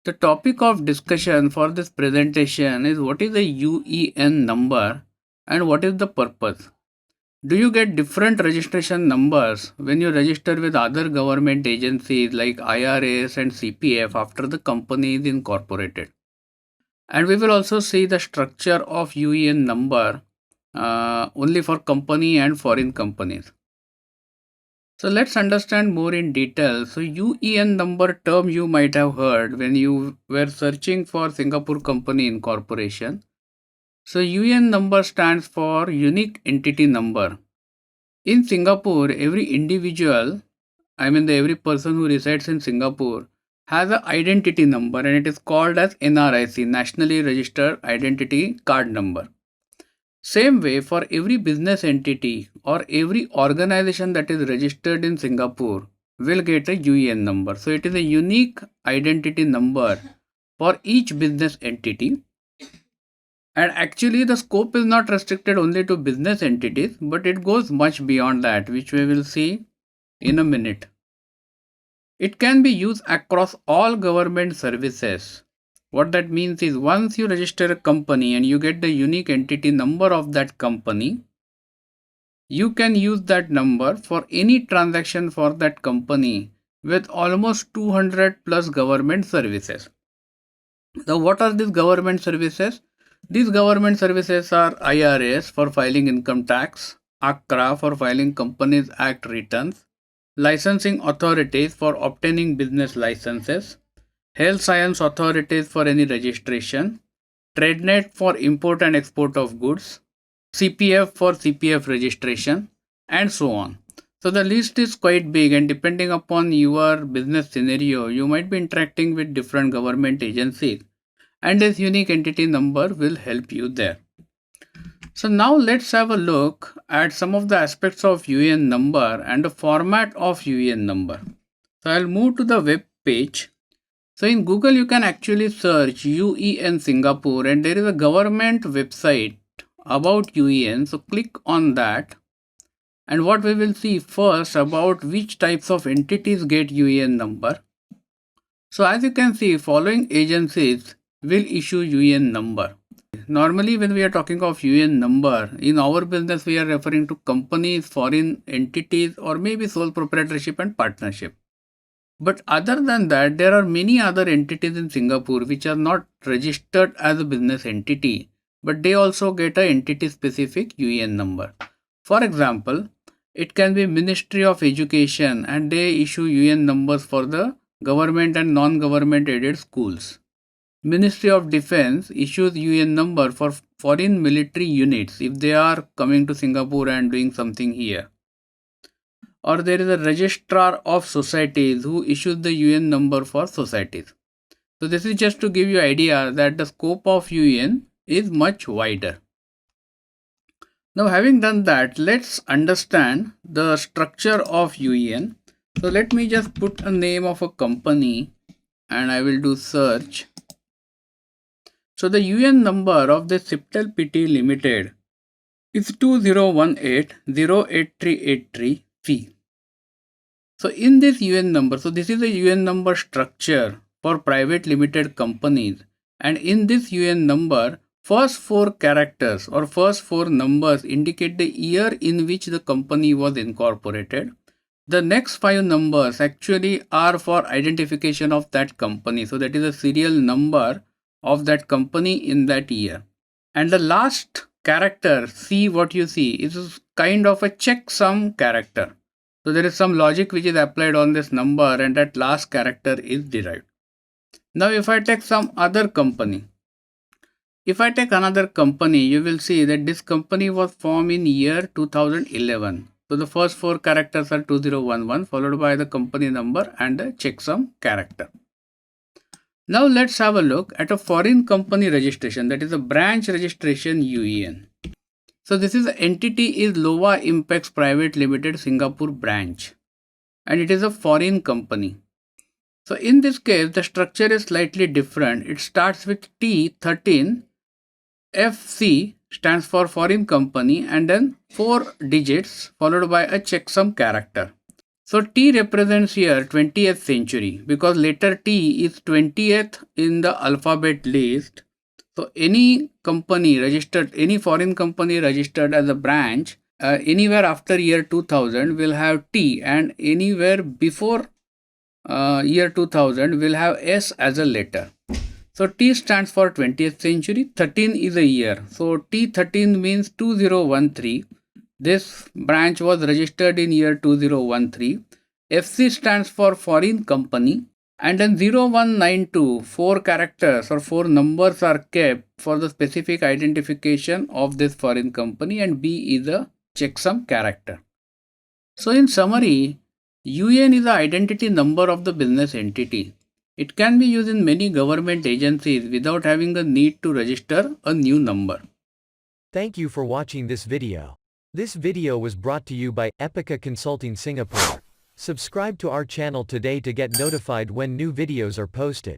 The topic of discussion for this presentation is what is a UEN number and what is the purpose. Do you get different registration numbers when you register with other government agencies like IRAS and CPF after the company is incorporated? And we will also see the structure of UEN number only for company and foreign companies. So let's understand more in detail. So UEN number term you might have heard when you were searching for Singapore Company Incorporation. So UEN number stands for Unique Entity Number. In Singapore, every individual, every person who resides in Singapore has an identity number and it is called as NRIC, Nationally Registered Identity Card Number. Same way for every business entity or every organization that is registered in Singapore will get a UEN number. So it is a unique identity number for each business entity. And actually the scope is not restricted only to business entities, but it goes much beyond that, which we will see in a minute. It can be used across all government services. What that means is once you register a company and you get the unique entity number of that company, you can use that number for any transaction for that company with almost 200 plus government services. Now, what are these government services? These government services are IRAS for filing income tax, ACRA for filing Companies Act returns, licensing authorities for obtaining business licenses, health science authorities for any registration, TradeNet for import and export of goods, CPF for CPF registration, and so on. So the list is quite big, and depending upon your business scenario, you might be interacting with different government agencies, and this unique entity number will help you there. So now let's have a look at some of the aspects of UEN number and the format of UEN number. So I'll move to the web page. So in Google you can actually search UEN Singapore and there is a government website about UEN. So click on that, and what we will see first about which types of entities get UEN number. So as you can see, following agencies will issue UEN number. Normally when we are talking of UEN number, in our business we are referring to companies, foreign entities, or maybe sole proprietorship and partnership. But other than that, there are many other entities in Singapore which are not registered as a business entity, but they also get an entity specific UEN number. For example, it can be Ministry of Education and they issue UEN numbers for the government and non-government aided schools. Ministry of Defense issues UEN number for foreign military units if they are coming to Singapore and doing something here. Or there is a registrar of societies who issues the UEN number for societies. So this is just to give you idea that the scope of UEN is much wider. Now having done that, let's understand the structure of UEN. So let me just put a name of a company and I will do search. So the UEN number of the Siptel PT Limited is 2018-08383C. So in this UEN number, so this is a UEN number structure for private limited companies, and in this UEN number, first 4 characters or first 4 numbers indicate the year in which the company was incorporated. The next 5 numbers actually are for identification of that company. So that is a serial number of that company in that year. And the last character, C, what you see, is kind of a checksum character. So there is some logic which is applied on this number and that last character is derived. Now if I take some other company, if I take another company, you will see that this company was formed in year 2011. So the first 4 characters are 2011 followed by the company number and the checksum character. Now let's have a look at a foreign company registration, that is a branch registration UEN. So this is the entity is Lova Impex Private Limited Singapore branch and it is a foreign company. So in this case the structure is slightly different. It starts with T13, FC stands for foreign company and then 4 digits followed by a checksum character. So T represents here 20th century because letter T is 20th in the alphabet list. So any company registered, any foreign company registered as a branch anywhere after year 2000 will have T, and anywhere before year 2000 will have S as a letter. So T stands for 20th century, 13 is a year. So T13 means 2013. This branch was registered in year 2013. FC stands for foreign company, and then 0192, 4 characters or 4 numbers are kept for the specific identification of this foreign company, and B is a checksum character. So in summary, UN is the identity number of the business entity. It can be used in many government agencies without having the need to register a new number. Thank you for watching this video. This video was brought to you by Epica Consulting Singapore. Subscribe to our channel today to get notified when new videos are posted.